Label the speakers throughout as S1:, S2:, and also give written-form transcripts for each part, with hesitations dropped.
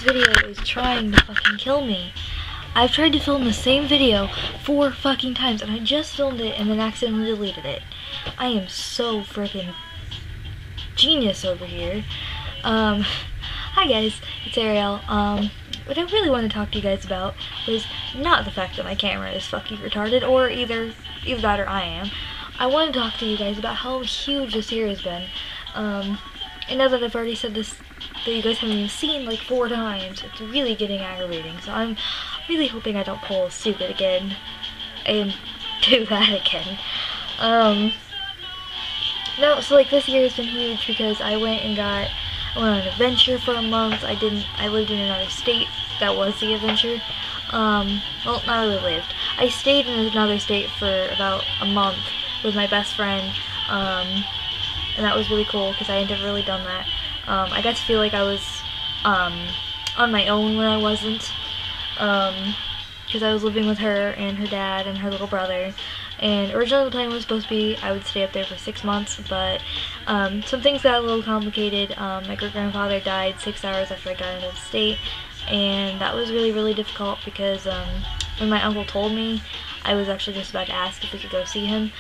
S1: video is trying to fucking kill me. I've tried to film the same video 4 fucking times, and I just filmed it and then accidentally deleted it. I am so freaking genius over here. Hi guys, it's Ariel. What I really want to talk to you guys about was not the fact that my camera is fucking retarded, or either that or I am. I want to talk to you guys about how huge this year has been. And now that I've already said this, that you guys haven't even seen like 4 times, it's really getting aggravating. So I'm really hoping I don't pull stupid again and do that again. No, so like this year has been huge because I went on an adventure for a month. I lived in another state. That was the adventure. Well, not really lived. I stayed in another state for about a month with my best friend. And that was really cool because I had never really done that. I got to feel like I was on my own when I wasn't, because I was living with her and her dad and her little brother. And originally the plan was supposed to be I would stay up there for 6 months, but some things got a little complicated. My great-grandfather died 6 hours after I got into the state, and that was really, really difficult because when my uncle told me, I was actually just about to ask if we could go see him.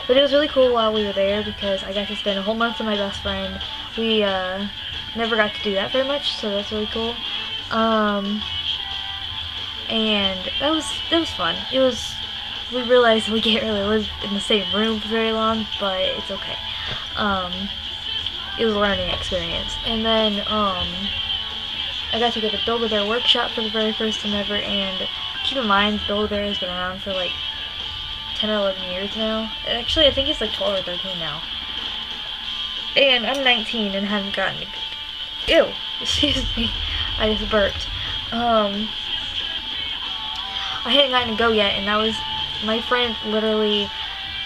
S1: But it was really cool while we were there because I got to spend a whole month with my best friend. We never got to do that very much, so that's really cool. And that was fun. We realized we can't really live in the same room for very long, but it's okay. It was a learning experience. And then I got to go to Build-A-Bear workshop for the very first time ever, and keep in mind Build-A-Bear has been around for like 10 or 11 years now. Actually, I think it's like 12 or 13 now. And I'm 19 and haven't gotten ew, excuse me, I just burped. I hadn't gotten to go yet, and that was my friend. Literally,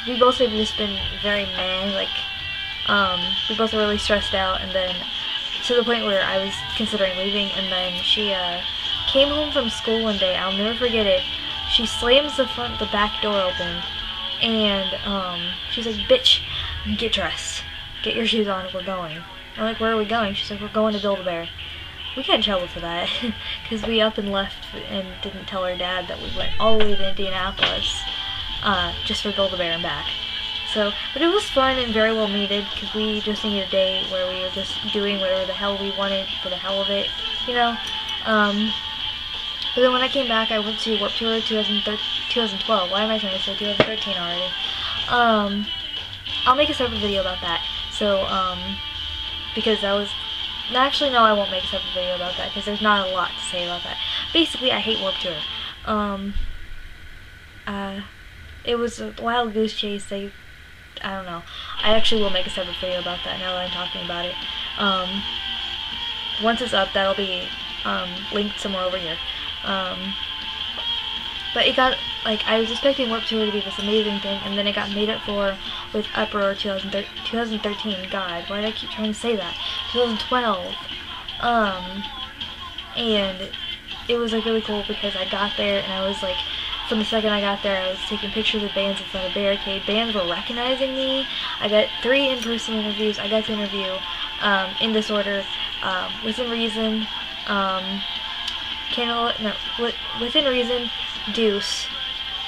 S1: we both had just been very mad, like we both were really stressed out, and then to the point where I was considering leaving. And then she came home from school one day. I'll never forget it. She slams the back door open, and she's like, "Bitch, get dressed. Get your shoes on, we're going." I'm like, "Where are we going?" She's like, "We're going to Build-A-Bear." We got in trouble for that, because we up and left and didn't tell our dad that we went all the way to Indianapolis, just for Build-A-Bear and back. So, but it was fun and very well needed, because we just needed a day where we were just doing whatever the hell we wanted for the hell of it, you know? But then when I came back, I went to Warped Tour 2012. Why am I trying to say 2013 already? I'll make a separate video about that. So, because that was... Actually, no, I won't make a separate video about that, because there's not a lot to say about that. Basically, I hate Warped Tour. It was a wild goose chase. I don't know. I actually will make a separate video about that now that I'm talking about it. Once it's up, that'll be linked somewhere over here. But it got, like, I was expecting Warped Tour to be this amazing thing, and then it got made up for with Uproar 2013. God, why did I keep trying to say that? 2012. And it was like really cool because I got there and I was like, from the second I got there, I was taking pictures of bands in front of barricade. Bands were recognizing me. I got 3 in-person interviews. I got to interview, in this order, Within Reason, Within Reason, DEUCE,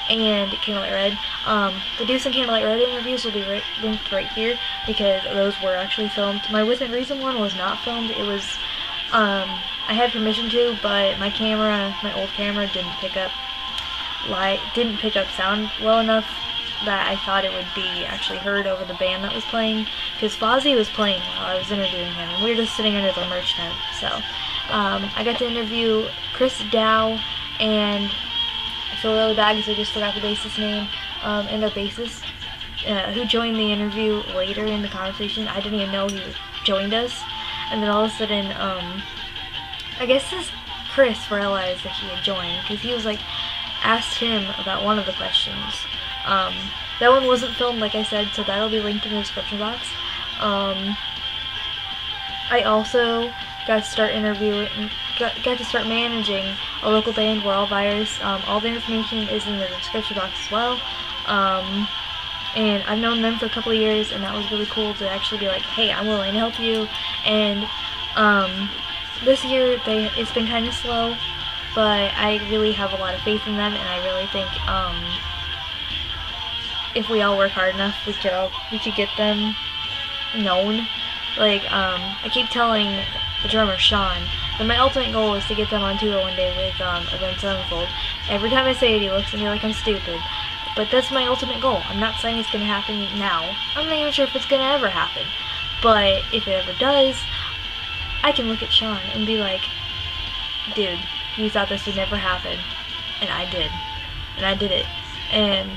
S1: and Candlelight Red. The DEUCE and Candlelight Red interviews will be linked right here because those were actually filmed. My Within Reason one was not filmed. It was, I had permission to, but my old camera didn't pick up sound well enough that I thought it would be actually heard over the band that was playing, because Fozzy was playing while I was interviewing him, and we were just sitting under the merch tent. So I got to interview Chris Dow, and I feel really bad because I just forgot the bassist's name, and their bassist, who joined the interview later in the conversation. I didn't even know he joined us, and then all of a sudden, I guess this Chris realized that he had joined, because he was like, asked him about one of the questions. That one wasn't filmed, like I said, so that'll be linked in the description box. I also got to start got to start managing a local band, We're All Virus. All the information is in the description box as well. and I've known them for a couple of years, and that was really cool to actually be like, hey, I'm willing to help you. And this year it's been kind of slow, but I really have a lot of faith in them, and I really think if we all work hard enough, we could get them known. Like, I keep telling the drummer Sean that my ultimate goal is to get them on tour one day with Avenged Sevenfold. Every time I say it, he looks at me like I'm stupid, but that's my ultimate goal. I'm not saying it's gonna happen now. I'm not even sure if it's gonna ever happen, but if it ever does, I can look at Sean and be like, dude, you thought this would never happen, and I did, and I did it, and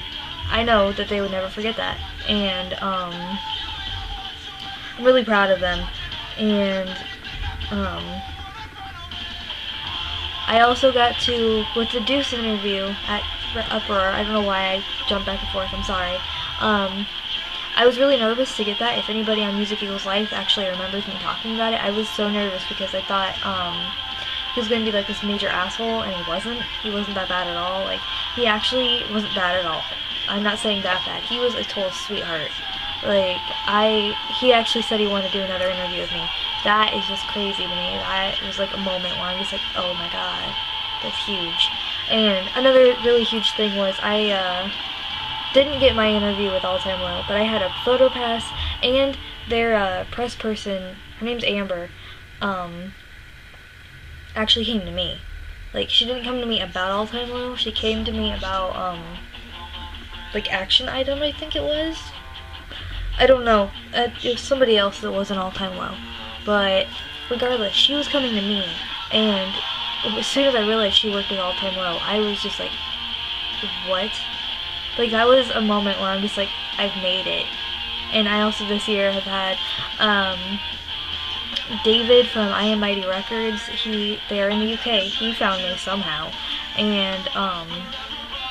S1: I know that they would never forget that, and I'm really proud of them. And I also got to, with the DEUCE interview at Uproar, I don't know why I jumped back and forth, I'm sorry, I was really nervous to get that. If anybody on Music Equals Life actually remembers me talking about it, I was so nervous because I thought he was going to be like this major asshole, and he wasn't. He wasn't that bad at all. Like, he actually wasn't bad at all. I'm not saying that bad. He was a total sweetheart. Like, he actually said he wanted to do another interview with me. That is just crazy to me. That was like a moment where I'm just like, oh my god, that's huge. And another really huge thing was I didn't get my interview with All Time Low, but I had a photo pass, and their press person, her name's Amber, actually came to me. Like, she didn't come to me about All Time Low, she came to me about, like, Action Item, I think it was. I don't know. It was somebody else that wasn't All Time Low. But regardless, she was coming to me, and as soon as I realized she worked with All Time Low, I was just like, what? Like, that was a moment where I'm just like, I've made it. And I also this year have had David from I Am Mighty Records. They are in the UK. He found me somehow, and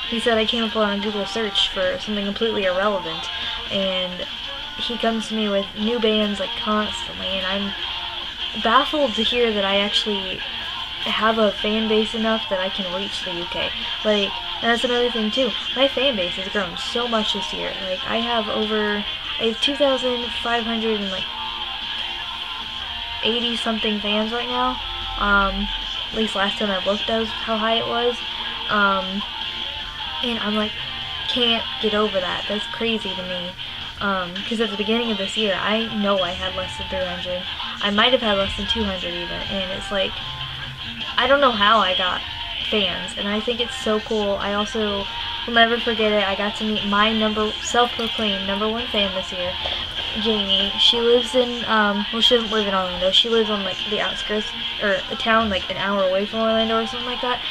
S1: he said I came up on a Google search for something completely irrelevant, and he comes to me with new bands like constantly, and I'm baffled to hear that I actually have a fan base enough that I can reach the UK. Like, and that's another thing too. My fan base has grown so much this year. Like, I have 2,580 something fans right now. At least last time I looked, that was how high it was. And I'm like, can't get over that. That's crazy to me. Because at the beginning of this year, I know I had less than 300. I might have had less than 200 even. And it's like, I don't know how I got fans, and I think it's so cool. I also will never forget it. I got to meet my self-proclaimed #1 fan this year, Jamie. She lives in, well, she doesn't live in Orlando. She lives on, like, the outskirts, or a town, like, an hour away from Orlando or something like that.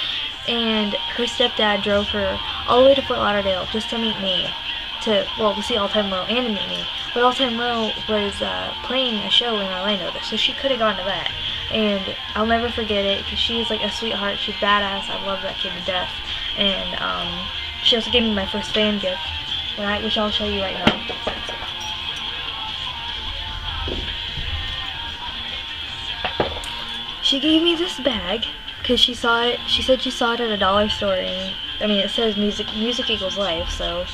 S1: And her stepdad drove her all the way to Fort Lauderdale just to meet me. To see All Time Low and to meet me. But All Time Low was playing a show in Orlando, so she could have gone to that. And I'll never forget it, because she's like a sweetheart. She's badass. I love that kid to death. And she also gave me my first fan gift, which I'll show you right now. She gave me this bag because she saw it. She said she saw it at a dollar store, and I mean, it says music equals life, so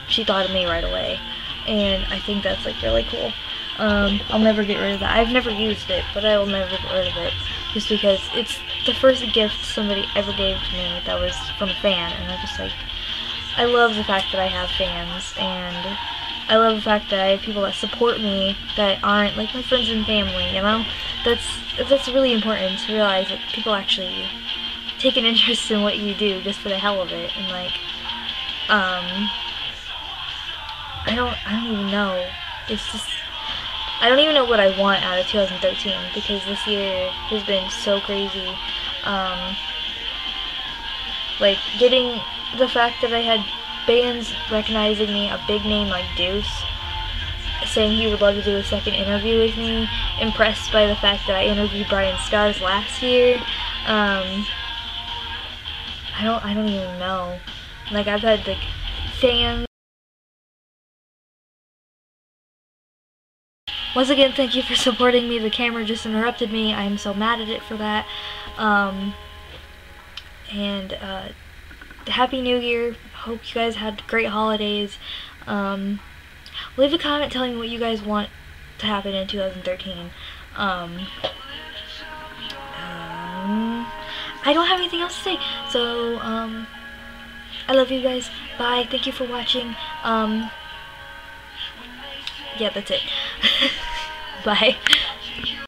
S1: she thought of me right away, and I think that's like really cool. I'll never get rid of that. I've never used it, but I will never get rid of it, just because it's the first gift somebody ever gave to me that was from a fan, and I love the fact that I have fans, and I love the fact that I have people that support me that aren't like my friends and family, you know? That's really important to realize that people actually take an interest in what you do just for the hell of it, and like, I don't even know. It's just, I don't even know what I want out of 2013, because this year has been so crazy. Like, getting the fact that I had bands recognizing me, a big name like DEUCE, saying he would love to do a second interview with me, impressed by the fact that I interviewed Brian Stars last year. I don't even know. Like, I've had like fans. Once again, thank you for supporting me. The camera just interrupted me. I am so mad at it for that. Happy New Year. Hope you guys had great holidays. Leave a comment telling me what you guys want to happen in 2013. I don't have anything else to say, so I love you guys. Bye. Thank you for watching. Yeah, that's it. Bye.